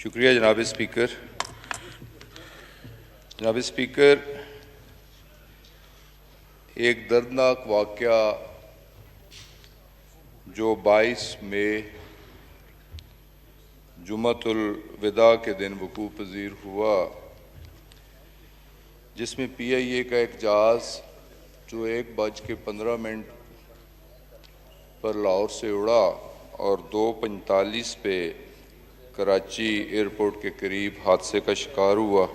शुक्रिया जनाब स्पीकर। जनाब स्पीकर, एक दर्दनाक वाक़या जो 22 मई जुम्मतुल विदा के दिन वकूअ पज़ीर हुआ, जिसमें PIA का एक जहाज़ जो 1:15 पर लाहौर से उड़ा और 2:45 पे कराची एयरपोर्ट के करीब हादसे का शिकार हुआ,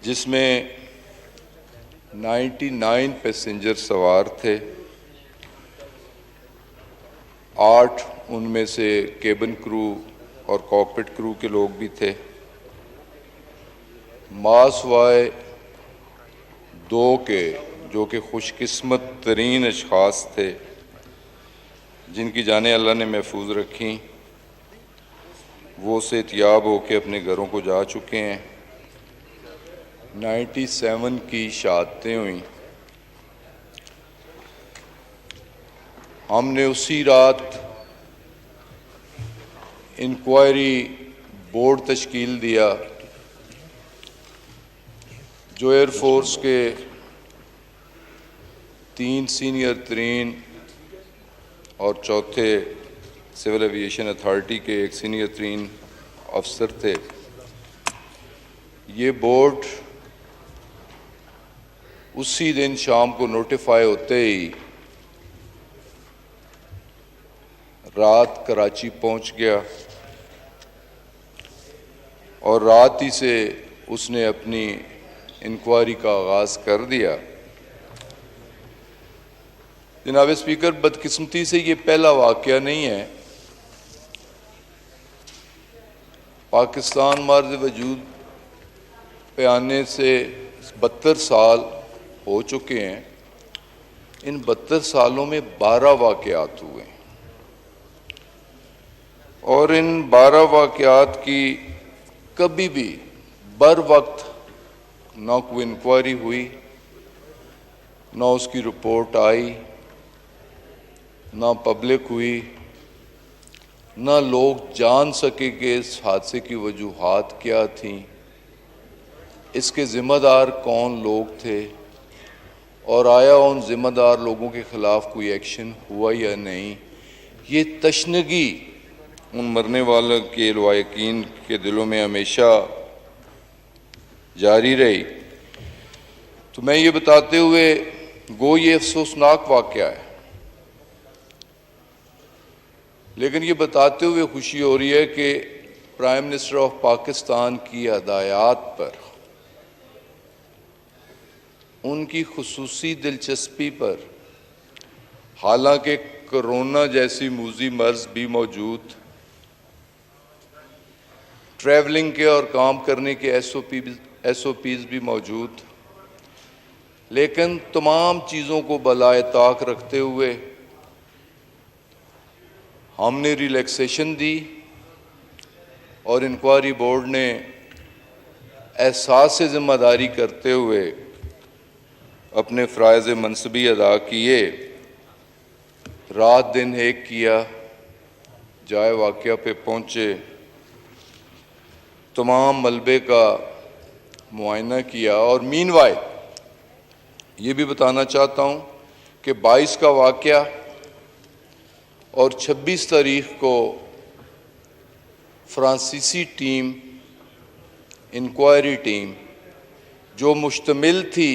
जिसमें 99 पैसेंजर सवार थे। 8 उनमें से केबिन क्रू और कॉकपिट क्रू के लोग भी थे। मासवाए 2 के जो कि खुशकिस्मत तरीन अशखास थे, जिनकी जानें अल्लाह ने महफूज रखी, वो सेहतियाब होकर अपने घरों को जा चुके हैं। 97 की शहादतें हुई। हमने उसी रात इंक्वायरी बोर्ड तश्कील दिया जो एयरफोर्स के 3 सीनियर तरीन और चौथे सिविल एविएशन अथॉरिटी के एक सीनियर तरीन अफसर थे। ये बोर्ड उसी दिन शाम को नोटिफाई होते ही रात कराची पहुंच गया और रात ही से उसने अपनी इंक्वायरी का आगाज़ कर दिया। जनाब स्पीकर, बदकिस्मती से ये पहला वाक़या नहीं है। पाकिस्तान मर्ज़ वजूद पे आने से 72 साल हो चुके हैं। इन 72 सालों में 12 वाक़यात हुए और इन 12 वाक़यात की कभी भी बर वक्त ना कोई इंक्वायरी हुई, ना उसकी रिपोर्ट आई, ना पब्लिक हुई, ना लोग जान सके कि इस हादसे की वजूहात क्या थीं, इसके ज़िम्मेदार कौन लोग थे और आया उन ज़िम्मेदार लोगों के ख़िलाफ़ कोई एक्शन हुआ या नहीं। ये तशनगी उन मरने वालों के लवाकिन के दिलों में हमेशा जारी रही। तो मैं ये बताते हुए, गो ये अफसोसनाक वाक़या है, लेकिन ये बताते हुए खुशी हो रही है कि प्राइम मिनिस्टर ऑफ पाकिस्तान की हदायत पर, उनकी खुसूसी दिलचस्पी पर, हालांकि कोरोना जैसी मूजी मर्ज भी मौजूद, ट्रैवलिंग के और काम करने के SOPs भी मौजूद, लेकिन तमाम चीज़ों को बलाए ताक रखते हुए हमने रिलैक्सेशन दी और इंक्वायरी बोर्ड ने एहसास ज़िम्मेदारी करते हुए अपने फ़राइज़ मनसबी अदा किए। रात दिन एक किया, जाए वाक़या पे पहुँचे, तमाम मलबे का मुआयना किया और मीनवाइल ये भी बताना चाहता हूँ कि 22 का वाक़या और 26 तारीख को फ्रांसीसी टीम, इंक्वायरी टीम जो मुश्तमिल थी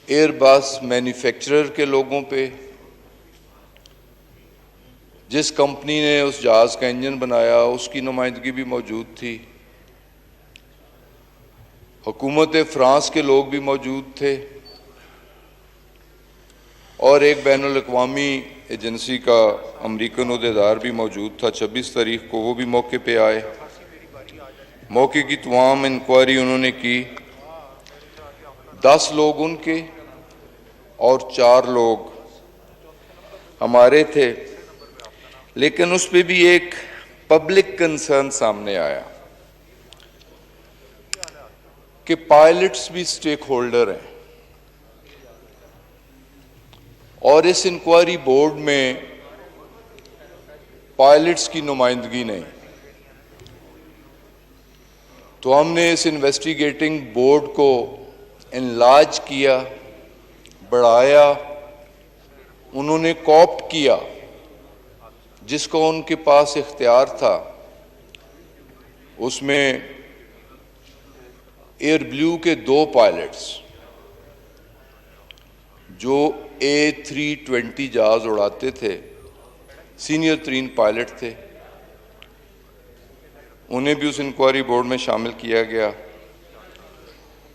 एयरबस मैन्युफैक्चरर के लोगों पे, जिस कंपनी ने उस जहाज़ का इंजन बनाया उसकी नुमाइंदगी भी मौजूद थी, हुकूमत फ्रांस के लोग भी मौजूद थे और एक बैनुल-अक़वामी एजेंसी का अमरीकन उहदेदार भी मौजूद था। 26 तारीख को वो भी मौके पे आए। मौके की तमाम इंक्वायरी उन्होंने की। 10 लोग उनके और 4 लोग हमारे थे, लेकिन उस पर भी एक पब्लिक कंसर्न सामने आया कि पायलट्स भी स्टेक होल्डर हैं और इस इंक्वायरी बोर्ड में पायलट्स की नुमाइंदगी नहीं। तो हमने इस इन्वेस्टिगेटिंग बोर्ड को इनलार्ज किया, बढ़ाया, उन्होंने कॉप्ट किया जिसको उनके पास इख्तियार था। उसमें एयर ब्लू के 2 पायलट्स जो A320 जहाज उड़ाते थे, सीनियर तरीन पायलट थे, उन्हें भी उस इंक्वायरी बोर्ड में शामिल किया गया।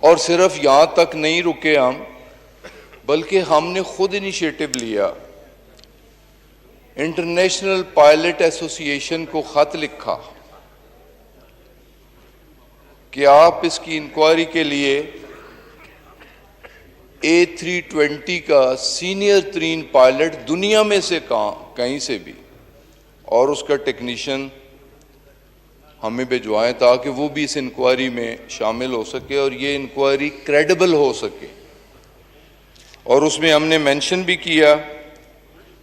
और सिर्फ यहां तक नहीं रुके हम, बल्कि हमने खुद इनिशिएटिव लिया, इंटरनेशनल पायलट एसोसिएशन को खत लिखा कि आप इसकी इंक्वायरी के लिए A320 का सीनियर तरीन पायलट दुनिया में से कहीं से भी और उसका टेक्नीशियन हमें भिजवाएं ताकि वो भी इस इंक्वायरी में शामिल हो सके और ये इंक्वायरी क्रेडिबल हो सके। और उसमें हमने मेंशन भी किया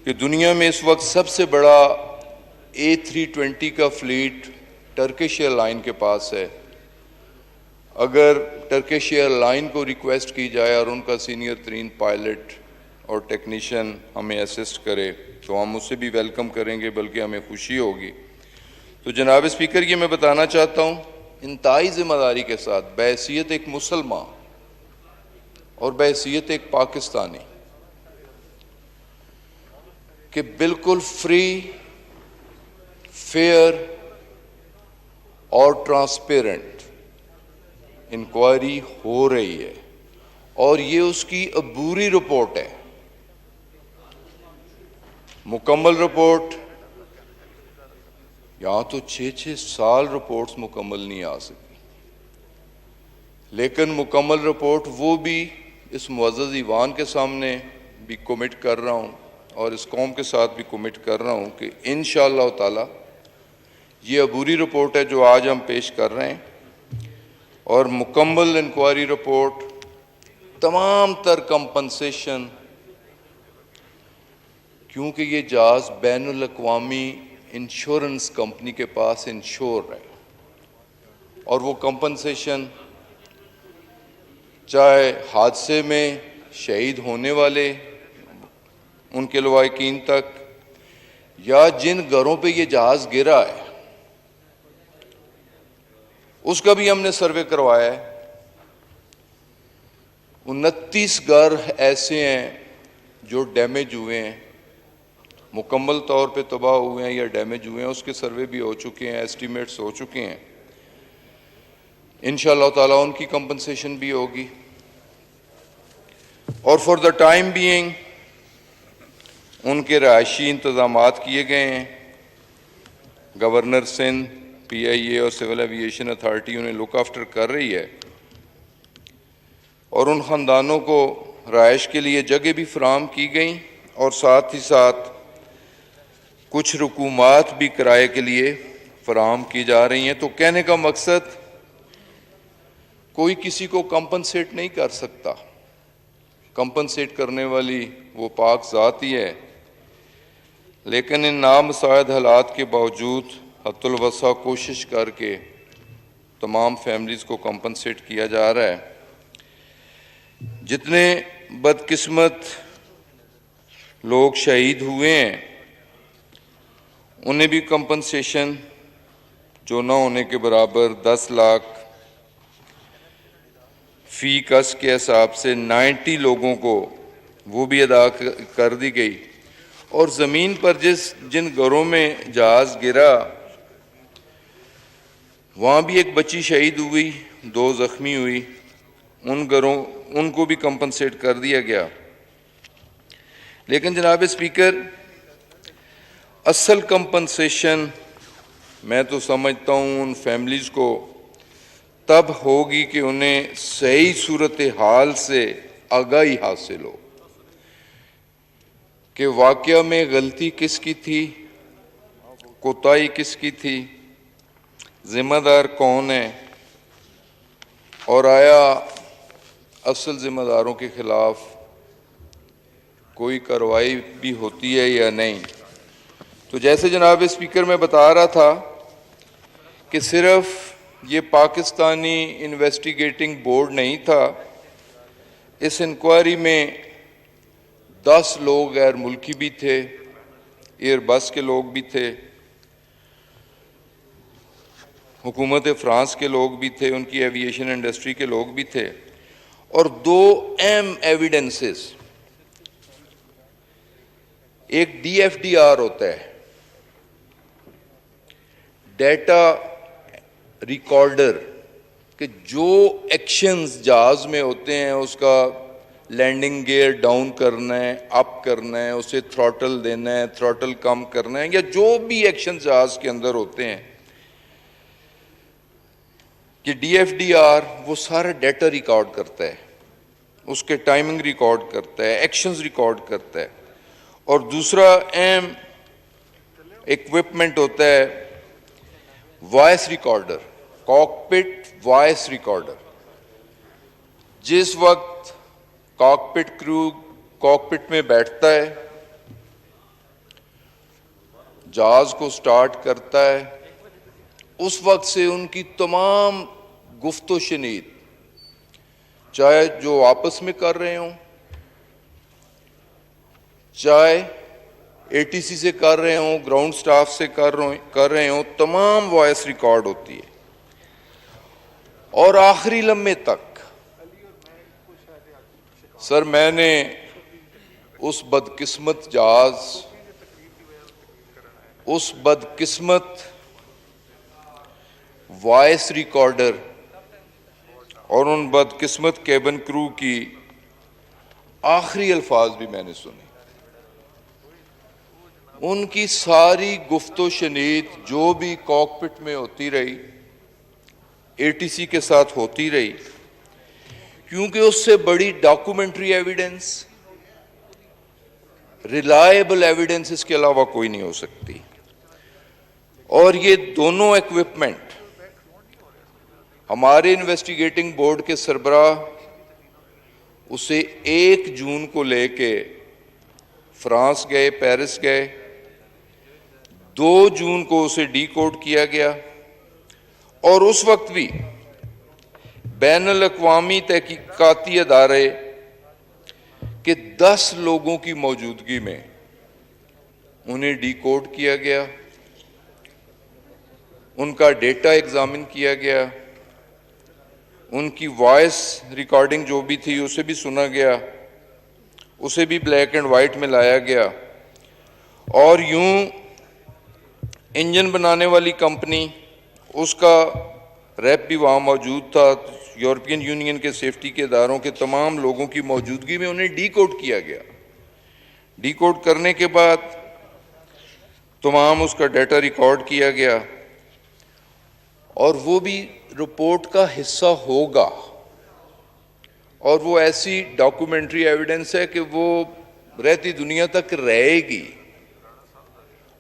कि दुनिया में इस वक्त सबसे बड़ा A320 का फ्लीट टर्किश एयरलाइन के पास है। अगर टर्किश एयरलाइन को रिक्वेस्ट की जाए और उनका सीनियर तरीन पायलट और टेक्नीशियन हमें असिस्ट करे तो हम उससे भी वेलकम करेंगे, बल्कि हमें खुशी होगी। तो जनाब स्पीकर, ये मैं बताना चाहता हूँ इंतहाई जिम्मेदारी के साथ, बहैसियत एक मुसलमान और बहैसियत एक पाकिस्तानी, कि बिल्कुल फ्री, फेयर और ट्रांसपेरेंट इंक्वायरी हो रही है। और ये उसकी अबूरी रिपोर्ट है। मुकम्मल रिपोर्ट, यहां तो 6-6 साल रिपोर्ट्स मुकम्मल नहीं आ सकी, लेकिन मुकम्मल रिपोर्ट वो भी इस मुअज़्ज़ज़ ईवान के सामने भी कमिट कर रहा हूं और इस कौम के साथ भी कमिट कर रहा हूं कि इंशाअल्लाह ताला ये अबूरी रिपोर्ट है जो आज हम पेश कर रहे हैं। और मुकम्मल इंक्वायरी रिपोर्ट, तमाम तर कंपनसेशन, क्योंकि ये जहाज बैनुल अक़वामी इंश्योरेंस कंपनी के पास इंश्योर है, और वो कंपनसेशन चाहे हादसे में शहीद होने वाले उनके लवाहिकीन तक, या जिन घरों पे ये जहाज गिरा है उसका भी हमने सर्वे करवाया है। 29 घर ऐसे हैं जो डैमेज हुए हैं, मुकम्मल तौर पे तबाह हुए हैं या डैमेज हुए हैं, उसके सर्वे भी हो चुके हैं, एस्टीमेट्स हो चुके हैं। इंशाअल्लाह ताला उनकी कंपनसेशन भी होगी। और फॉर द टाइम बीइंग उनके रहायशी इंतजामात किए गए हैं। गवर्नर सिंध, PIA और सिविल एविएशन अथॉरिटी उन्हें लुक आफ्टर कर रही है, और उन ख़ानदानों को रहायश के लिए जगह भी फराहम की गई, और साथ ही साथ कुछ रुकूमात भी किराए के लिए फराहम की जा रही हैं। तो कहने का मकसद, कोई किसी को कंपनसेट नहीं कर सकता, कंपनसेट करने वाली वो पाक ज़ात ही है, लेकिन इन नामसायद हालात के बावजूद हद्दुल वसा कोशिश करके तमाम फैमिलीज़ को कंपनसेट किया जा रहा है। जितने बदकिस्मत लोग शहीद हुए हैं उन्हें भी कंपनसेशन जो न होने के बराबर 10 लाख फी कस के हिसाब से 90 लोगों को वो भी अदा कर दी गई। और ज़मीन पर जिन घरों में जहाज़ गिरा वहाँ भी एक बच्ची शहीद हुई, 2 ज़ख्मी हुई, उनको भी कंपनसेट कर दिया गया। लेकिन जनाब स्पीकर, असल कंपनसेशन मैं तो समझता हूँ उन फैमिलीज़ को तब होगी कि उन्हें सही सूरत हाल से आगाही हासिल हो कि वाक़या में गलती किसकी थी, कोताही किसकी थी, जिम्मेदार कौन है, और आया असल जिम्मेदारों के खिलाफ कोई कार्रवाई भी होती है या नहीं। तो जैसे जनाब स्पीकर मैं बता रहा था कि सिर्फ ये पाकिस्तानी इन्वेस्टिगेटिंग बोर्ड नहीं था, इस इंक्वायरी में 10 लोग गैर मुल्की भी थे, एयरबस के लोग भी थे, हुकूमत फ्रांस के लोग भी थे, उनकी एविएशन इंडस्ट्री के लोग भी थे, और 2 अहम एविडेंसेस, एक DFDR होता है, डाटा रिकॉर्डर, कि जो एक्शंस जहाज में होते हैं, उसका लैंडिंग गियर डाउन करना है, अप करना है, उसे थ्रॉटल देना है, थ्रॉटल कम करना है, या जो भी एक्शन जहाज के अंदर होते हैं, कि DFDR वो सारा डाटा रिकॉर्ड करता है, उसके टाइमिंग रिकॉर्ड करता है, एक्शंस रिकॉर्ड करता है। और दूसरा अहम इक्विपमेंट होता है voice recorder, cockpit voice recorder. जिस वक्त कॉकपिट क्रू कॉकपिट में बैठता है, जहाज को स्टार्ट करता है, उस वक्त से उनकी तमाम गुफ्तो शनीद, चाहे जो आपस में कर रहे हों, चाहे ATC से कर रहे हों, ग्राउंड स्टाफ से कर रहे हों, तमाम वॉइस रिकॉर्ड होती है। और आखिरी लम्हे तक सर, मैंने उस बदकिस्मत जहाज, उस बदकिस्मत वॉइस रिकॉर्डर और उन बदकिस्मत केबिन क्रू की आखिरी अल्फाज भी मैंने सुने। उनकी सारी गुफ्तो शनीद जो भी कॉकपिट में होती रही, ATC के साथ होती रही, क्योंकि उससे बड़ी डॉक्यूमेंट्री एविडेंस, रिलायबल एविडेंस इसके अलावा कोई नहीं हो सकती। और ये दोनों इक्विपमेंट हमारे इन्वेस्टिगेटिंग बोर्ड के सरबराह उसे 1 जून को लेके फ्रांस गए, पेरिस गए, 2 जून को उसे डीकोड किया गया, और उस वक्त भी बैनुल अक़वामी तहकीकाती अदारे के 10 लोगों की मौजूदगी में उन्हें डीकोड किया गया, उनका डेटा एग्जामिन किया गया, उनकी वॉइस रिकॉर्डिंग जो भी थी उसे भी सुना गया, उसे भी ब्लैक एंड वाइट में लाया गया। और यूं इंजन बनाने वाली कंपनी, उसका रैप भी वहाँ मौजूद था, यूरोपियन यूनियन के सेफ्टी के इदारों के तमाम लोगों की मौजूदगी में उन्हें डीकोड किया गया। डीकोड करने के बाद तमाम उसका डाटा रिकॉर्ड किया गया, और वो भी रिपोर्ट का हिस्सा होगा, और वो ऐसी डॉक्यूमेंट्री एविडेंस है कि वो रहती दुनिया तक रहेगी,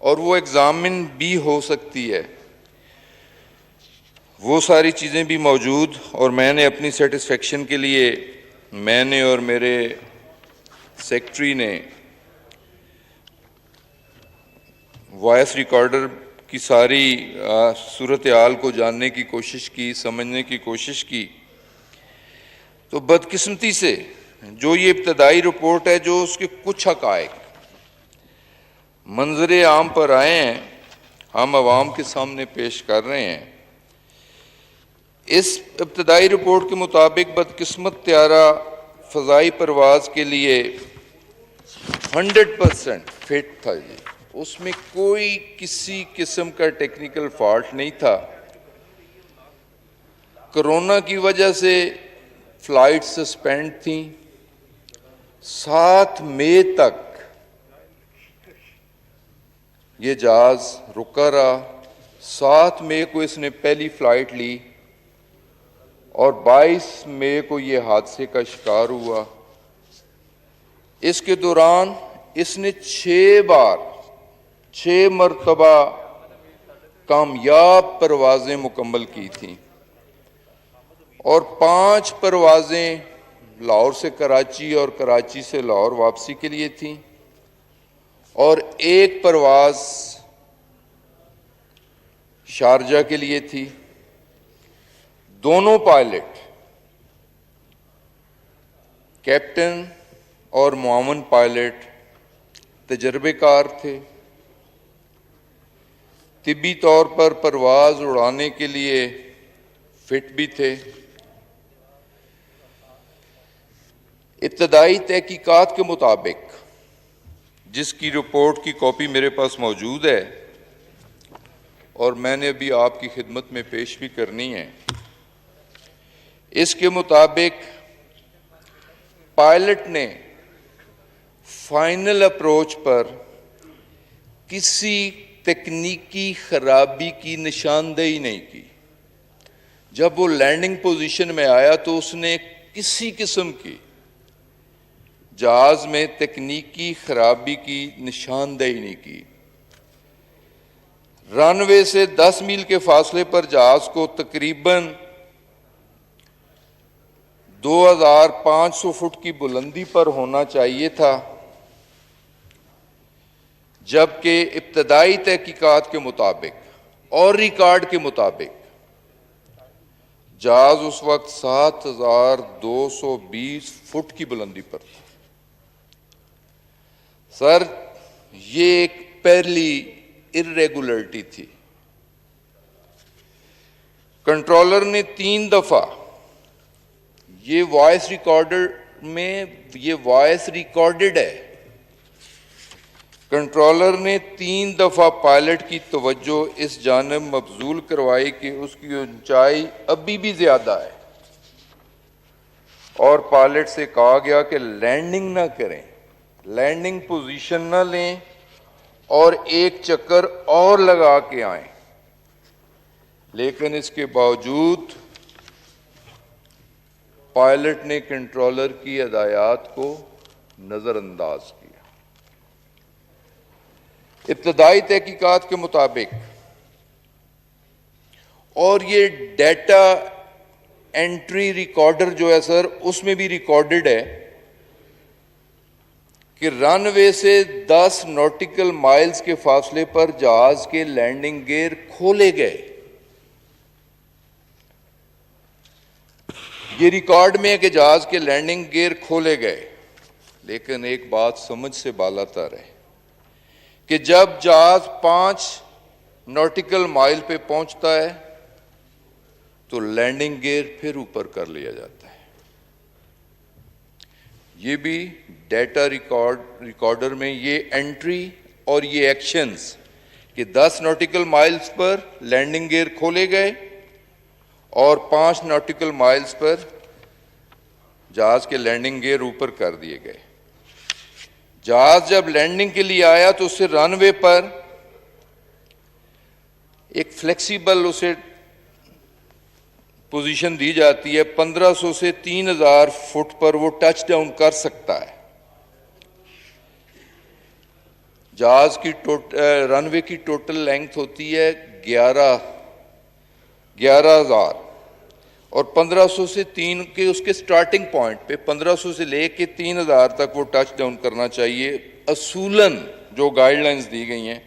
और वो एग्जामिन भी हो सकती है। वो सारी चीज़ें भी मौजूद, और मैंने अपनी सेटिस्फेक्शन के लिए, मैंने और मेरे सेक्रेटरी ने वॉइस रिकॉर्डर की सारी सूरत हाल को जानने की कोशिश की, समझने की कोशिश की। तो बदकिस्मती से जो ये इब्तदाई रिपोर्ट है, जो उसके कुछ हक़ाइक़ मंजरे आम पर आए हैं, हम आवाम के सामने पेश कर रहे हैं। इस इब्तदाई रिपोर्ट के मुताबिक बदकिस्मत त्यारा फ़ज़ाई परवाज़ के लिए 100% फिट था जी, उसमें कोई किसी किस्म का टेक्निकल फॉल्ट नहीं था। कोरोना की वजह से फ्लाइट सस्पेंड थी, 7 मई तक ये जहाज रुका रहा। 7 मई को इसने पहली फ्लाइट ली, और 22 मई को ये हादसे का शिकार हुआ। इसके दौरान इसने 6 मरतबा कामयाब परवाज़ें मुकम्मल की थी, और 5 परवाज़ें लाहौर से कराची और कराची से लाहौर वापसी के लिए थी, और 1 परवाज़ शारजा के लिए थी। दोनों पायलट, कैप्टन और मुआवन पायलट, तजर्बेकार थे। तिब्बी तौर पर परवाज उड़ाने के लिए फिट भी थे। इब्तदाई तहकीकात के मुताबिक, जिसकी रिपोर्ट की कॉपी मेरे पास मौजूद है और मैंने अभी आपकी खिदमत में पेश भी करनी है, इसके मुताबिक पायलट ने फाइनल अप्रोच पर किसी तकनीकी खराबी की निशानदेही नहीं की। जब वो लैंडिंग पोजीशन में आया तो उसने किसी किस्म की जहाज में तकनीकी खराबी की निशानदेही नहीं की। रनवे से 10 मील के फासले पर जहाज को तकरीबन 2500 फुट की बुलंदी पर होना चाहिए था, जबकि इब्तदाई तहकीकात के मुताबिक और रिकॉर्ड के मुताबिक जहाज उस वक्त 7220 फुट की बुलंदी पर था। सर, ये एक पहली इर्रेगुलरिटी थी। कंट्रोलर ने 3 दफा, ये वॉइस रिकॉर्डर में, ये वॉइस रिकॉर्डेड है, कंट्रोलर ने 3 दफा पायलट की तवज्जो इस जानब मबजूल करवाई कि उसकी ऊंचाई अभी भी ज्यादा है और पायलट से कहा गया कि लैंडिंग ना करें, लैंडिंग पोजीशन ना लें और एक चक्कर और लगा के आएं। लेकिन इसके बावजूद पायलट ने कंट्रोलर की हिदायत को नजरअंदाज किया। इब्तदाई तहकीकात के मुताबिक, और ये डेटा एंट्री रिकॉर्डर जो है सर, उसमें भी रिकॉर्डेड है कि रनवे से 10 नॉटिकल माइल्स के फासले पर जहाज के लैंडिंग गियर खोले गए। ये रिकॉर्ड में है कि जहाज के लैंडिंग गियर खोले गए। लेकिन एक बात समझ से बालातर है कि जब जहाज 5 नॉटिकल माइल पे पहुंचता है तो लैंडिंग गियर फिर ऊपर कर लिया जाता है। ये भी डेटा रिकॉर्डर में ये एंट्री और ये एक्शंस कि 10 नॉटिकल माइल्स पर लैंडिंग गियर खोले गए और 5 नॉटिकल माइल्स पर जहाज के लैंडिंग गियर ऊपर कर दिए गए। जहाज जब लैंडिंग के लिए आया तो उसे रनवे पर एक फ्लेक्सिबल उसे पोजीशन दी जाती है। 1500 से 3000 फुट पर वो टच डाउन कर सकता है। जहाज की रनवे की टोटल लेंथ होती है 11,000 और 1500 से 3 के उसके स्टार्टिंग पॉइंट पे 1500 से लेके 3000 तक वो टच डाउन करना चाहिए, असूलन जो गाइडलाइंस दी गई हैं।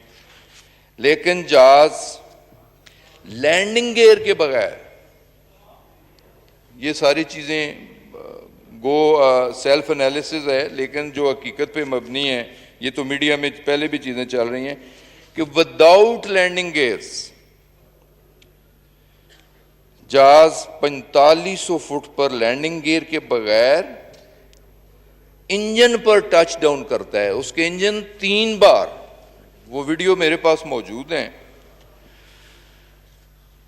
लेकिन जहाज लैंडिंग गियर के बगैर, ये सारी चीजें सेल्फ एनालिसिस है लेकिन जो हकीकत पे मबनी है, ये तो मीडिया में पहले भी चीजें चल रही हैं कि विदाउट लैंडिंग गियर्स जहाज 4500 फुट पर लैंडिंग गियर के बगैर इंजन पर टच डाउन करता है। उसके इंजन 3 बार, वो वीडियो मेरे पास मौजूद है,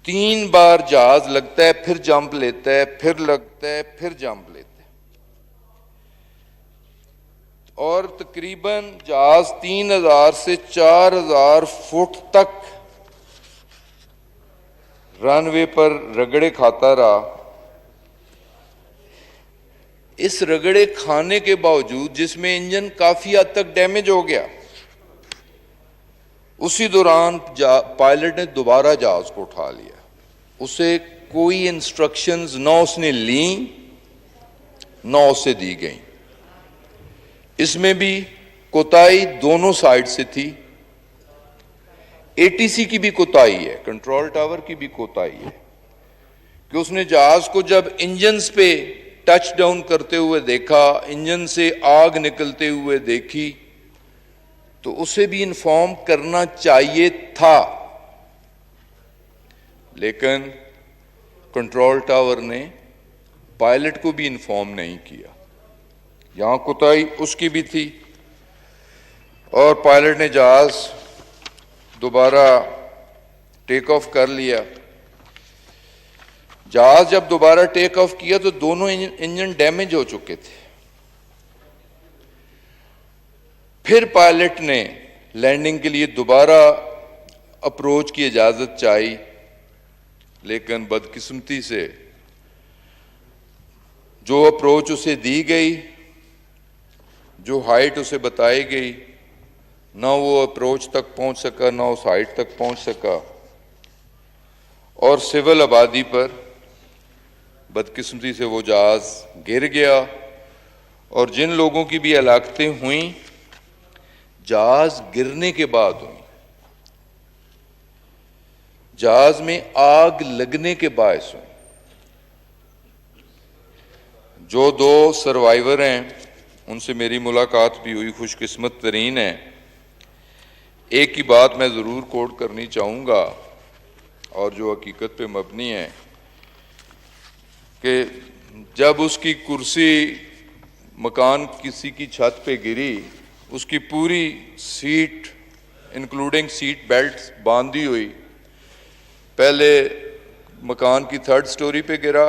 3 बार जहाज लगता है, फिर जंप लेता है, फिर लगता है, फिर जंप लेता है और तकरीबन जहाज 3000 से 4000 फुट तक रनवे पर रगड़े खाता रहा। इस रगड़े खाने के बावजूद, जिसमें इंजन काफी हद तक डैमेज हो गया, उसी दौरान पायलट ने दोबारा जहाज को उठा लिया। उसे कोई इंस्ट्रक्शंस ना उसने ली ना उसे दी गई। इसमें भी कोताही दोनों साइड से थी। एटीसी की भी कोताही है, कंट्रोल टावर की भी कोताही है कि उसने जहाज को जब इंजन्स पे टच डाउन करते हुए देखा, इंजन से आग निकलते हुए देखी, तो उसे भी इन्फॉर्म करना चाहिए था, लेकिन कंट्रोल टावर ने पायलट को भी इन्फॉर्म नहीं किया। यहां कोताही उसकी भी थी और पायलट ने जहाज दोबारा टेक ऑफ कर लिया। जहाज जब दोबारा टेक ऑफ किया तो दोनों इंजन डैमेज हो चुके थे। फिर पायलट ने लैंडिंग के लिए दोबारा अप्रोच की इजाजत चाही, लेकिन बदकिस्मती से जो अप्रोच उसे दी गई, जो हाइट उसे बताई गई, ना वो अप्रोच तक पहुंच सका, ना उस हाइट तक पहुंच सका और सिविल आबादी पर बदकिस्मती से वो जहाज गिर गया। और जिन लोगों की भी हलाकतें हुई जहाज गिरने के बाद हुई, जहाज में आग लगने के बायस हुई। जो दो सर्वाइवर हैं उनसे मेरी मुलाकात भी हुई, खुशकिस्मत तरीन है। एक की बात मैं ज़रूर कोट करनी चाहूँगा और जो हकीकत पे मबनी है कि जब उसकी कुर्सी मकान किसी की छत पे गिरी, उसकी पूरी सीट इंक्लूडिंग सीट बेल्ट बांधी हुई, पहले मकान की 3rd स्टोरी पे गिरा,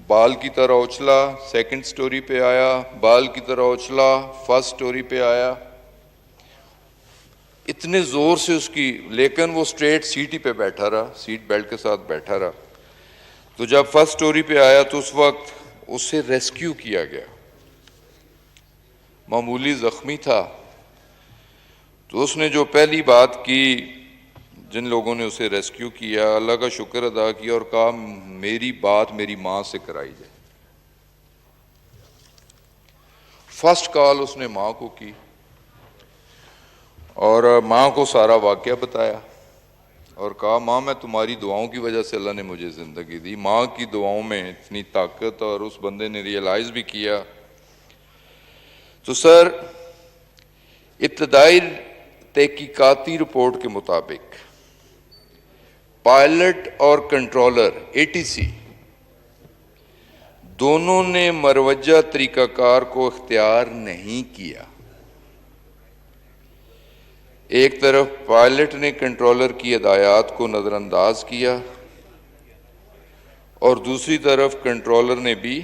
बाल की तरह उछला, 2nd स्टोरी पे आया, बाल की तरह उछला, 1st स्टोरी पे आया, इतने जोर से उसकी, लेकिन वो स्ट्रेट सीट ही पे बैठा रहा, सीट बेल्ट के साथ बैठा रहा। तो जब 1st स्टोरी पे आया तो उस वक्त उसे रेस्क्यू किया गया, मामूली जख्मी था। तो उसने जो पहली बात की, जिन लोगों ने उसे रेस्क्यू किया, अल्लाह का शुक्र अदा किया और कहा मेरी बात मेरी मां से कराई जाए। फर्स्ट कॉल उसने मां को की और मां को सारा वाकया बताया और कहा मां मैं तुम्हारी दुआओं की वजह से अल्लाह ने मुझे जिंदगी दी। मां की दुआओं में इतनी ताकत, और उस बंदे ने रियलाइज भी किया। तो सर, इब्तदाई तहकीकाती रिपोर्ट के मुताबिक पायलट और कंट्रोलर एटीसी दोनों ने मरवजा तरीकाकार को इख्तियार नहीं किया। एक तरफ पायलट ने कंट्रोलर की हिदायत को नजरअंदाज किया और दूसरी तरफ कंट्रोलर ने भी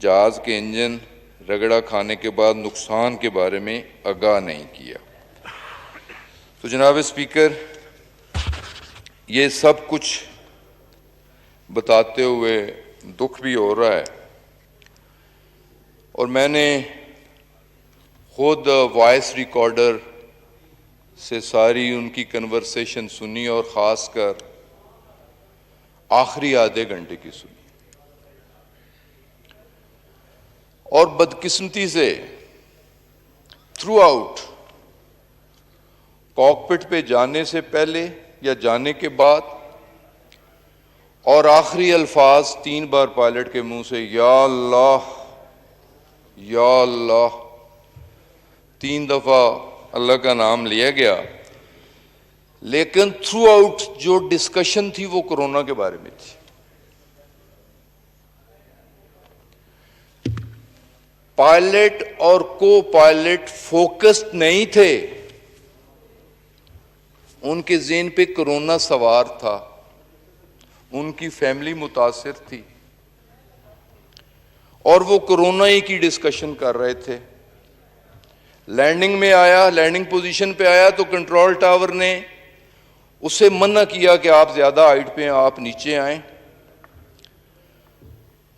जहाज के इंजन रगड़ा खाने के बाद नुकसान के बारे में आगाह नहीं किया। तो जनाब स्पीकर, ये सब कुछ बताते हुए दुख भी हो रहा है और मैंने खुद वॉइस रिकॉर्डर से सारी उनकी कन्वर्सेशन सुनी और ख़ासकर आखिरी आधे घंटे की सुनी। और बदकिस्मती से थ्रू आउट कॉकपिट पे जाने से पहले या जाने के बाद और आखिरी अल्फाज 3 बार पायलट के मुंह से या अल्लाह या अल्लाह 3 दफा अल्लाह का नाम लिया गया। लेकिन थ्रू आउट जो डिस्कशन थी वो कोरोना के बारे में थी। पायलट और को पायलट फोकस्ड नहीं थे, उनके ज़हन पे कोरोना सवार था, उनकी फैमिली मुतासिर थी और वो कोरोना ही की डिस्कशन कर रहे थे। लैंडिंग में आया, लैंडिंग पोजीशन पे आया तो कंट्रोल टावर ने उसे मना किया कि आप ज्यादा हाइट पे हैं, आप नीचे आएं।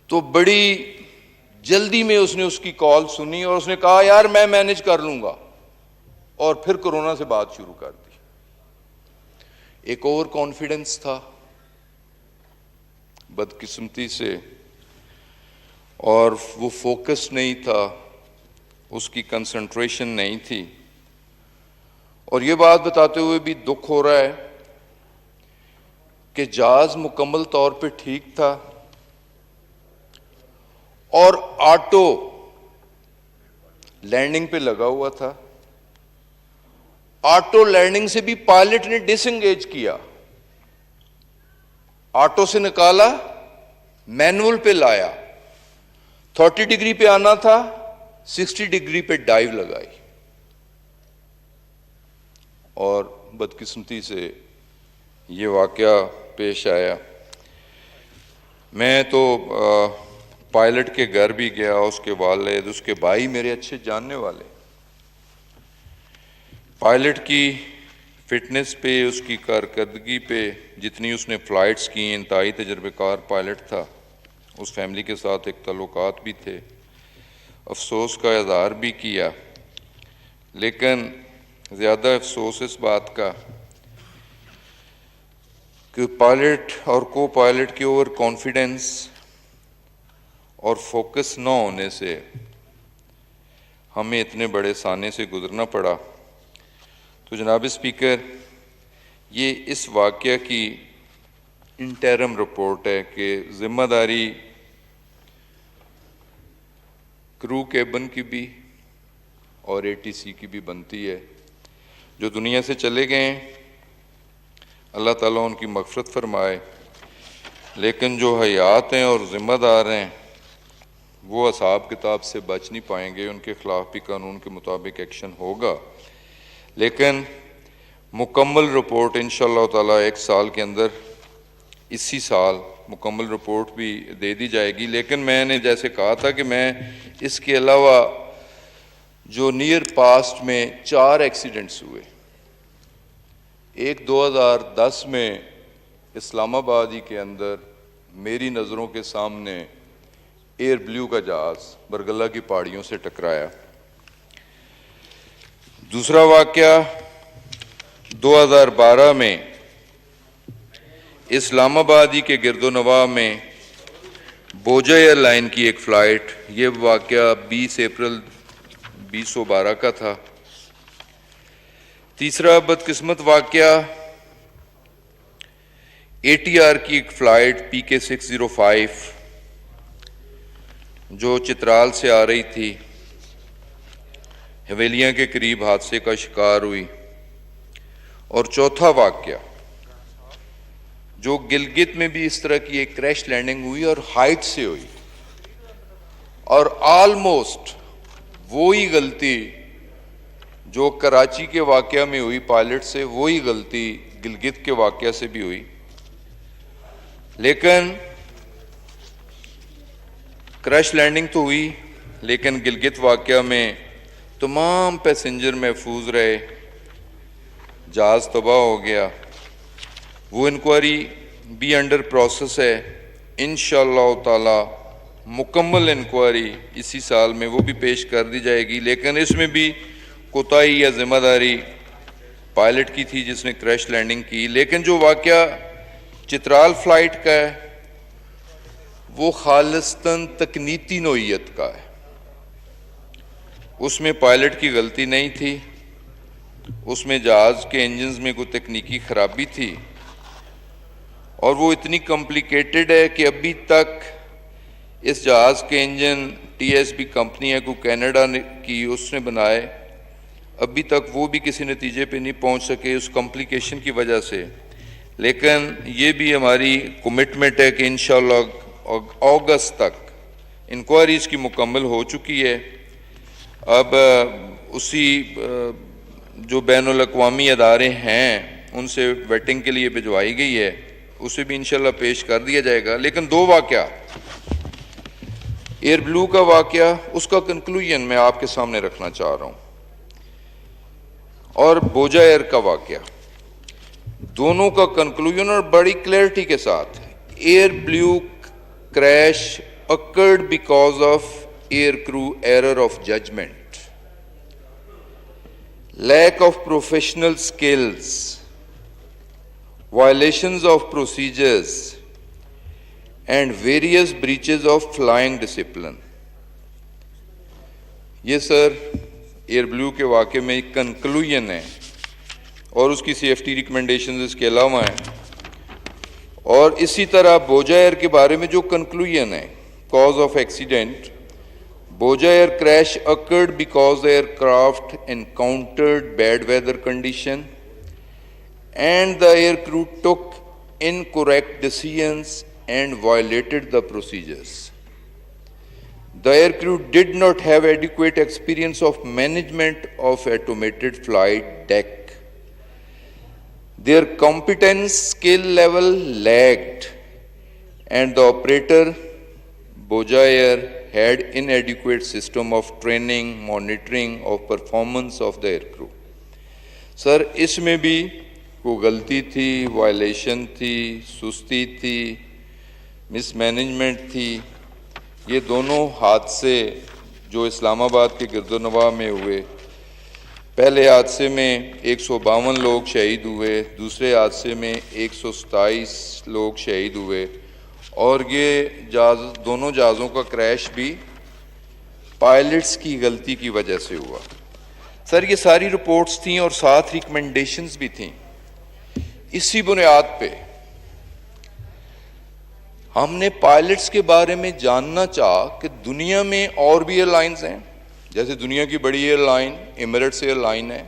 तो बड़ी जल्दी में उसने उसकी कॉल सुनी और उसने कहा यार मैं मैनेज कर लूंगा, और फिर कोरोना से बात शुरू कर दी। एक ओवर कॉन्फिडेंस था बदकिस्मती से, और वो फोकस नहीं था, उसकी कंसंट्रेशन नहीं थी। और ये बात बताते हुए भी दुख हो रहा है कि जहाज मुकम्मल तौर पे ठीक था और ऑटो लैंडिंग पे लगा हुआ था। ऑटो लैंडिंग से भी पायलट ने डिसएंगेज किया, ऑटो से निकाला, मैनुअल पे लाया, 30 डिग्री पे आना था, 60 डिग्री पे डाइव लगाई और बदकिस्मती से ये वाकया पेश आया। मैं तो पायलट के घर भी गया, उसके वालिद, उसके भाई मेरे अच्छे जानने वाले। पायलट की फिटनेस पे, उसकी कारकर्दगी पे, जितनी उसने फ़्लाइट्स की, इंतहाई तजर्बेकार पायलट था। उस फैमिली के साथ एक ताल्लुकात भी थे, अफसोस का इज़हार भी किया। लेकिन ज़्यादा अफसोस इस बात का कि पायलट और को पायलट के ओवर कॉन्फिडेंस और फोकस न होने से हमें इतने बड़े साने से गुजरना पड़ा। तो जनाब स्पीकर, ये इस वाक़या की इंटरम रिपोर्ट है कि ज़िम्मेदारी क्रू केबिन की भी और एटीसी की भी बनती है। जो दुनिया से चले गए हैं, अल्लाह ताला उनकी मग़फ़िरत फरमाए, लेकिन जो हयात हैं और ज़िम्मेदार हैं वो हिसाब किताब से बच नहीं पाएंगे। उनके ख़िलाफ़ भी कानून के मुताबिक एक्शन होगा, लेकिन मुकम्मल रिपोर्ट इंशाअल्लाह ताला 1 साल के अंदर, इसी साल मुकम्मल रिपोर्ट भी दे दी जाएगी। लेकिन मैंने जैसे कहा था कि मैं इसके अलावा जो नियर पास्ट में 4 एक्सीडेंट्स हुए, एक 2010 में इस्लामाबाद ही के अंदर मेरी नज़रों के सामने एयर ब्लू का जहाज़ बरगला की पहाड़ियों से टकराया। दूसरा वाक़या 2012 में इस्लामाबाद ही के गिरदोनवा में बोजा एयरलाइन की एक फ़्लाइट, ये वाक़या 20 अप्रैल 2012 का था। तीसरा बदकिस्मत वाक़या ATR की एक फ़्लाइट PK605 जो चित्राल से आ रही थी, हवेलियां के करीब हादसे का शिकार हुई। और चौथा वाक़या जो गिलगित में भी इस तरह की एक क्रैश लैंडिंग हुई और हाइट से हुई, और ऑलमोस्ट वही गलती जो कराची के वाक़या में हुई पायलट से, वही गलती गिलगित के वाक़या से भी हुई। लेकिन क्रैश लैंडिंग तो हुई, लेकिन गिलगित वाक़या में तमाम पैसेंजर महफूज रहे, जहाज़ तबाह हो गया। वो इंक्वायरी भी अंडर प्रोसेस है। इंशाअल्लाह ताला मुकम्मल इंक्वायरी इसी साल में वो भी पेश कर दी जाएगी। लेकिन इसमें भी कोताही या जिम्मेदारी पायलट की थी जिसने क्रैश लैंडिंग की। लेकिन जो वाक़या चित्राल फ्लाइट का है वो खालिस्तन तकनीती नोयत का है, उसमें पायलट की गलती नहीं थी, उसमें जहाज़ के इंजन्स में कोई तकनीकी खराबी थी और वो इतनी कॉम्प्लिकेटेड है कि अभी तक इस जहाज़ के इंजन TSB कंपनी है को कनाडा की, उसने बनाए, अभी तक वो भी किसी नतीजे पे नहीं पहुंच सके उस कॉम्प्लिकेशन की वजह से। लेकिन ये भी हमारी कमिटमेंट है कि इंशाअल्लाह अगस्त तक इंक्वायरीज की मुकम्मल हो चुकी है। अब उसी जो बैनुल अक़वामी अदारे हैं उनसे वेटिंग के लिए भिजवाई गई है, उसे भी इंशाल्लाह पेश कर दिया जाएगा। लेकिन 2 वाक़या, एयर ब्लू का वाक़या, उसका कंक्लूजन मैं आपके सामने रखना चाह रहा हूँ, और बोजा एयर का वाक़या, दोनों का कंक्लूजन और बड़ी क्लैरिटी के साथ। Air blue crash occurred because of air crew error of judgment, lack of professional skills, violations of procedures and various breaches of flying discipline। ये सर एयर ब्लू के वाक़े में एक कंक्लूजन है और उसकी सेफ्टी रिकमेंडेशंस इसके अलावा हैं। इसी तरह बोजा एयर के बारे में जो कंक्लूजन है, cause of accident, Bhoja air crash occurred because the aircraft encountered bad weather condition and the air crew took incorrect decisions and violated the procedures. The air crew did not have adequate experience of management of automated flight deck. Their competence skill level lagged and the operator Boja Air had inadequate system of training, monitoring of performance of the air crew. Sir, इसमें भी को गलती थी, violation थी, सुस्ती थी, mismanagement थी। ये दोनों हादसे जो इस्लामाबाद के गिरदोनवाह में हुए, पहले हादसे में 152 लोग शहीद हुए, दूसरे हादसे में 127 लोग शहीद हुए, और ये दोनों जहाज़ों का क्रैश भी पायलट्स की गलती की वजह से हुआ। सर, ये सारी रिपोर्ट्स थी और साथ रिकमेंडेशंस भी थी। इसी बुनियाद पे हमने पायलट्स के बारे में जानना चाहा कि दुनिया में और भी एयरलाइंस हैं, जैसे दुनिया की बड़ी एयरलाइन एमिरेट्स एयरलाइन है,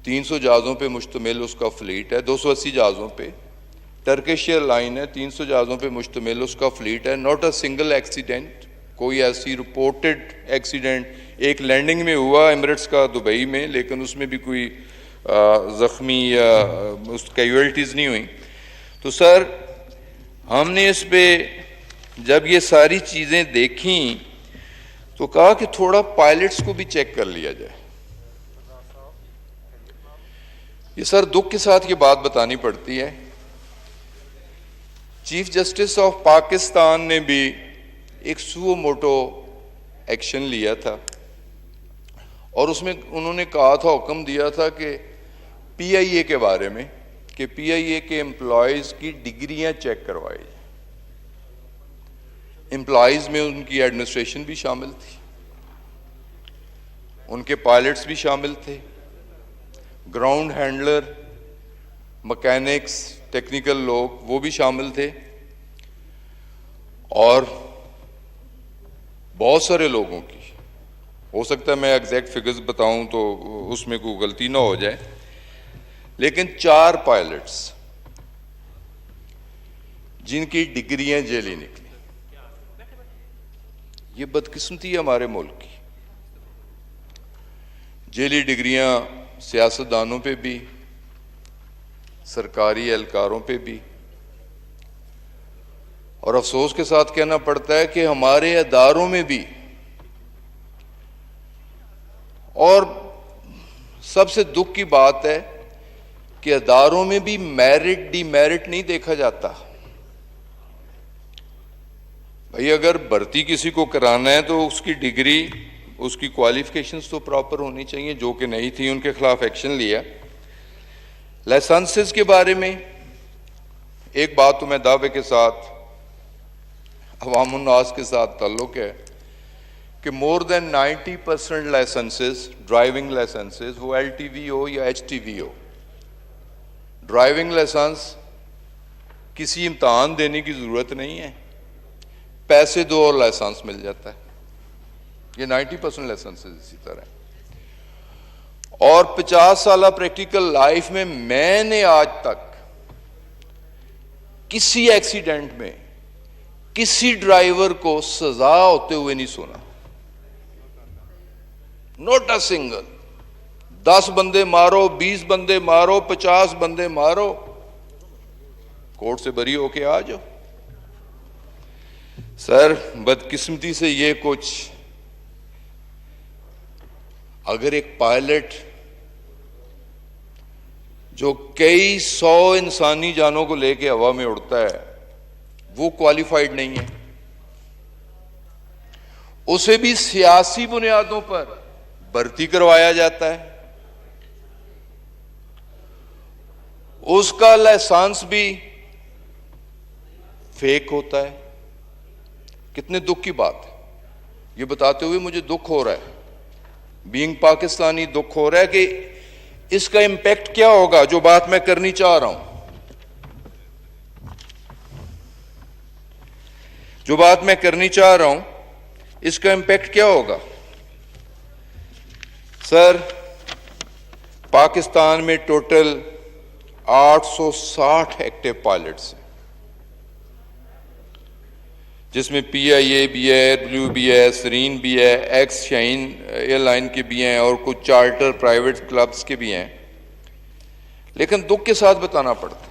300 जहाज़ों पे मुश्तमिल उसका फ्लीट है, 280 जहाज़ों पे। टर्किश एयरलाइन है, 300 जहाज़ों पे मुश्तमिल उसका फ्लीट है। नॉट अ सिंगल एक्सीडेंट, कोई ऐसी रिपोर्टेड एक्सीडेंट एक लैंडिंग में हुआ एमिरेट्स का दुबई में, लेकिन उसमें भी कोई ज़ख्मी या उस कैजुअल्टीज़ नहीं हुई। तो सर, हमने इस पे जब ये सारी चीज़ें देखी तो कहा कि थोड़ा पायलट्स को भी चेक कर लिया जाए। ये सर दुख के साथ ये बात बतानी पड़ती है, चीफ जस्टिस ऑफ पाकिस्तान ने भी एक सुओ मोटो एक्शन लिया था और उसमें उन्होंने कहा था, हुक्म दिया था कि पीआईए के बारे में कि पीआईए के एम्प्लॉयज़ की डिग्रियां चेक करवाई जाए। एम्प्लॉयज़ में उनकी एडमिनिस्ट्रेशन भी शामिल थी, उनके पायलट्स भी शामिल थे, ग्राउंड हैंडलर, मैकेनिक्स, टेक्निकल लोग वो भी शामिल थे, और बहुत सारे लोगों की, हो सकता है मैं एग्जैक्ट फिगर्स बताऊं तो उसमें कोई गलती ना हो जाए, लेकिन 4 पायलट्स जिनकी डिग्रियां जेली निकली। ये बदकिस्मती है हमारे मुल्क की। जेली डिग्रियां सियासतदानों पे भी, सरकारी एहलकारों पे भी, और अफसोस के साथ कहना पड़ता है कि हमारे अदारों में भी। और सबसे दुख की बात है कि अदारों में भी मेरिट डिमेरिट नहीं देखा जाता। भाई, अगर भर्ती किसी को कराना है तो उसकी डिग्री, उसकी क्वालिफिकेशंस तो प्रॉपर होनी चाहिए, जो कि नहीं थी, उनके खिलाफ एक्शन लिया। लाइसेंसेस के बारे में एक बात तो मैं दावे के साथ अवामुन्नास के साथ ताल्लुक है कि more than 90% licences, driving licences, वो LTV हो या HTV हो, ड्राइविंग लाइसेंस किसी इम्तहान देने की ज़रूरत नहीं है, पैसे दो और लाइसेंस मिल जाता है। ये 90% लाइसेंसेस इसी तरह। और 50 साल प्रैक्टिकल लाइफ में मैंने आज तक किसी एक्सीडेंट में किसी ड्राइवर को सजा होते हुए नहीं सुना, नॉट अ सिंगल। 10 बंदे मारो, 20 बंदे मारो, 50 बंदे मारो, कोर्ट से बरी होके आ जाओ। सर, बदकिस्मती से ये कुछ, अगर एक पायलट जो कई 100 इंसानी जानों को लेके हवा में उड़ता है वो क्वालिफाइड नहीं है, उसे भी सियासी बुनियादों पर भर्ती करवाया जाता है, उसका लाइसेंस भी फेक होता है। कितने दुख की बात है। ये बताते हुए मुझे दुख हो रहा है, बीइंग पाकिस्तानी दुख हो रहा है कि इसका इंपैक्ट क्या होगा, जो बात मैं करनी चाह रहा हूं। जो बात मैं करनी चाह रहा हूं, इसका इंपैक्ट क्या होगा? सर, पाकिस्तान में टोटल 860 एक्टिव पायलट्स हैं, जिसमें PIA भी है, एयरब्लू भी है, सरीन भी है, एक्स शाइन एयरलाइन के भी हैं और कुछ चार्टर प्राइवेट क्लब्स के भी हैं। लेकिन दुख के साथ बताना पड़ता है,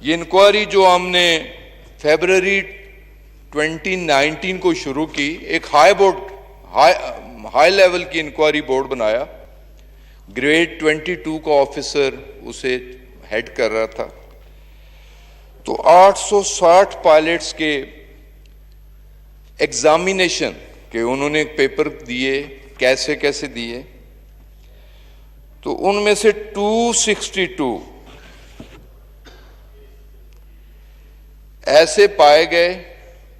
ये इंक्वायरी जो हमने फरवरी 2019 को शुरू की, एक हाई लेवल की इंक्वायरी बोर्ड बनाया, ग्रेड 22 का ऑफिसर उसे हेड कर रहा था। तो 860 पायलट्स के एग्जामिनेशन के उन्होंने पेपर दिए, कैसे कैसे दिए, तो उनमें से 262 ऐसे पाए गए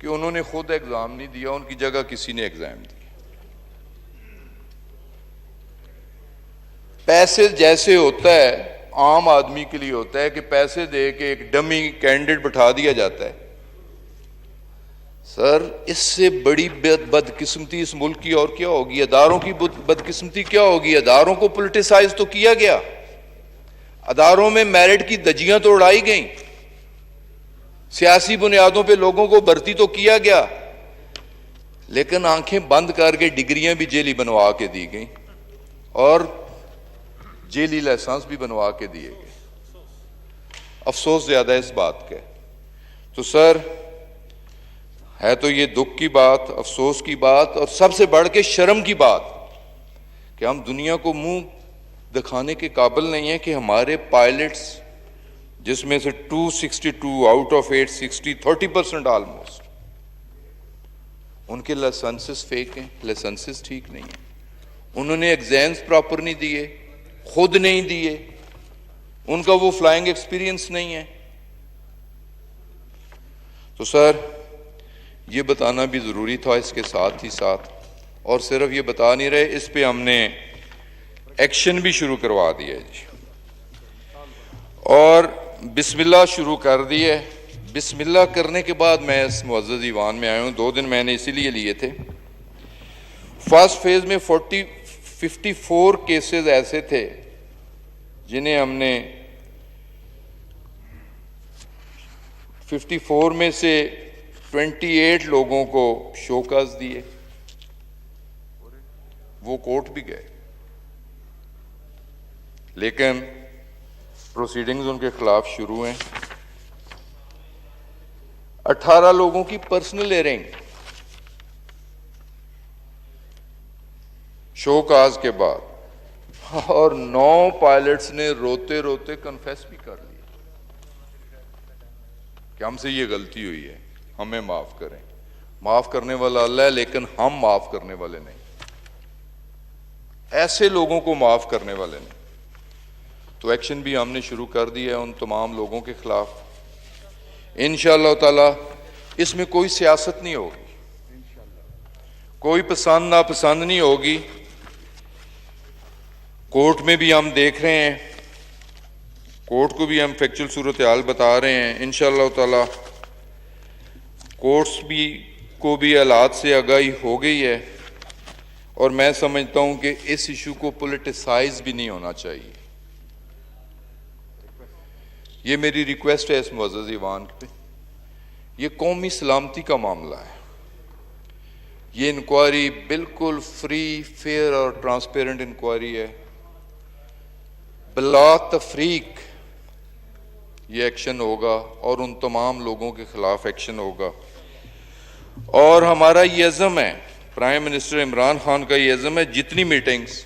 कि उन्होंने खुद एग्जाम नहीं दिया, उनकी जगह किसी ने एग्जाम दिया। पैसे जैसे होता है आम आदमी के लिए होता है कि पैसे दे के एक डमी कैंडिडेट बिठा दिया जाता है। सर, इससे बड़ी बदकिस्मती इस मुल्क की और क्या होगी? अदारों की बदकिस्मती क्या होगी? अदारों को पॉलिटिसाइज तो किया गया, अदारों में मेरिट की दजियां तो उड़ाई गई, सियासी बुनियादों पे लोगों को भर्ती तो किया गया, लेकिन आंखें बंद करके डिग्रियां भी जेली बनवा के दी गई और जेली लाइसेंस भी बनवा के दिए गए। अफसोस ज्यादा इस बात का। तो सर, है तो ये दुख की बात, अफसोस की बात और सबसे बढ़ के शर्म की बात कि हम दुनिया को मुंह दिखाने के काबिल नहीं है कि हमारे पायलट्स, जिसमें से 262 आउट ऑफ 860, 30% ऑलमोस्ट, उनके लाइसेंसेस फेक हैं, लाइसेंसेस ठीक नहीं है, उन्होंने एग्जाम्स प्रॉपर नहीं दिए, खुद नहीं दिए, उनका वो फ्लाइंग एक्सपीरियंस नहीं है। तो सर, ये बताना भी जरूरी था इसके साथ ही साथ, और सिर्फ ये बता नहीं रहे, इस पे हमने एक्शन भी शुरू करवा दिया है जी, और बिस्मिल्लाह शुरू कर दी है। बिस्मिल्लाह करने के बाद मैं इस मुअज़्ज़ज़ ईवान में आया हूँ। 2 दिन मैंने इसीलिए लिए थे। फर्स्ट फेज में 54 केसेस ऐसे थे जिन्हें हमने 54 में से 28 लोगों को शोकॉज दिए, वो कोर्ट भी गए, लेकिन प्रोसीडिंग्स उनके खिलाफ शुरू हैं। 18 लोगों की पर्सनल हियरिंग शोकॉज के बाद, और 9 पायलट्स ने रोते रोते कन्फेस भी कर लिया कि हमसे ये गलती हुई है, हमें माफ करें। माफ करने वाला अल्लाह है, लेकिन हम माफ करने वाले नहीं, ऐसे लोगों को माफ करने वाले नहीं। तो एक्शन भी हमने शुरू कर दिया है उन तमाम लोगों के खिलाफ। इंशाअल्लाह ताला इसमें कोई सियासत नहीं होगी, कोई पसंद नापसंद नहीं होगी। कोर्ट में भी हम देख रहे हैं, कोर्ट को भी हम फैक्चुअल सूरत हाल बता रहे हैं। इंशाअल्लाह ताला कोर्ट्स भी को भी हालात से आगाही हो गई है, और मैं समझता हूं कि इस इशू को पॉलिटिसाइज भी नहीं होना चाहिए। ये मेरी रिक्वेस्ट है इस मुअज़्ज़ज़ ईवान पे। ये कौमी सलामती का मामला है, ये इंक्वायरी बिल्कुल फ्री, फेयर और ट्रांसपेरेंट इंक्वायरी है। बिला तफरीक ये एक्शन होगा और उन तमाम लोगों के खिलाफ एक्शन होगा। और हमारा ये अज़म है, प्राइम मिनिस्टर इमरान खान का ये अज़म है, जितनी मीटिंग्स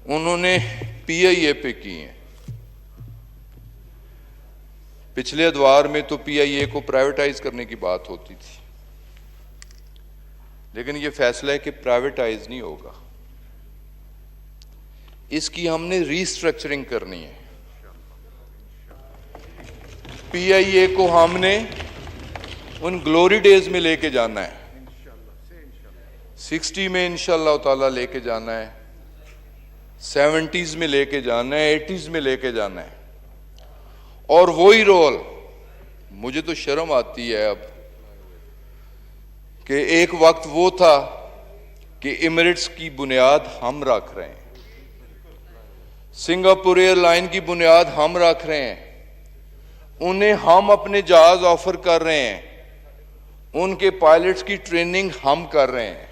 उन्होंने PIA पे की हैं, पिछले अदवार में तो PIA को प्राइवेटाइज करने की बात होती थी, लेकिन ये फैसला है कि प्राइवेटाइज नहीं होगा, इसकी हमने रीस्ट्रक्चरिंग करनी है। PIA को हमने उन ग्लोरी डेज में लेके जाना है, 60 में इंशाअल्लाह ताला लेके जाना है, 70s में लेके जाना है, 80s में लेके जाना है, और वही रोल मुझे तो शर्म आती है अब कि एक वक्त वो था कि इमिरेट्स की बुनियाद हम रख रहे हैं, सिंगापुर एयरलाइन की बुनियाद हम रख रहे हैं, उन्हें हम अपने जहाज ऑफर कर रहे हैं, उनके पायलट्स की ट्रेनिंग हम कर रहे हैं।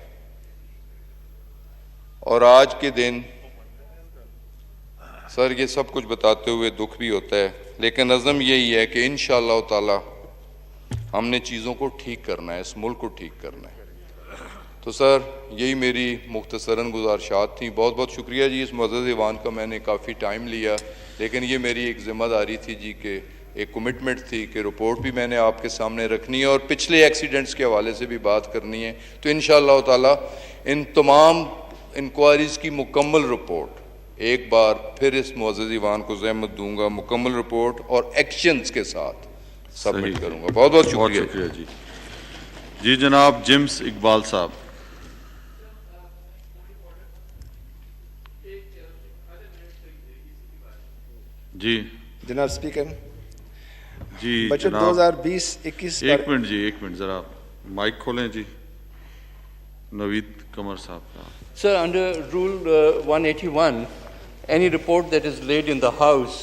और आज के दिन सर ये सब कुछ बताते हुए दुख भी होता है, लेकिन अज़म यही है कि इंशाअल्लाह ताला हमने चीज़ों को ठीक करना है, इस मुल्क को ठीक करना है। तो सर यही मेरी मुख्तसरन गुज़ारिशात थी। बहुत बहुत शुक्रिया जी, इस मुअज़्ज़ज़ ईवान का मैंने काफ़ी टाइम लिया, लेकिन ये मेरी एक ज़िम्मेदारी थी जी कि एक कमिटमेंट थी कि रिपोर्ट भी मैंने आपके सामने रखनी है और पिछले एक्सीडेंट्स के हवाले से भी बात करनी है। तो इंशाअल्लाह ताला इन तमाम इंक्वायरीज़ की मुकम्मल रिपोर्ट एक बार फिर इस मुअज़्ज़ज़ ईवान को ज़हमत दूंगा, मुकम्मल रिपोर्ट और एक्शंस के साथ सबमिट करूंगा। बहुत बहुत शुक्रिया जी। जी जनाब जिम्स इकबाल साहब। जी जनाब स्पीकर जी बजट जनाब 2020-21 एक मिनट जी, एक मिनट जरा माइक खोलें जी। नवीद कमर साहब का। Sir, under Rule 181, any report that is laid in the House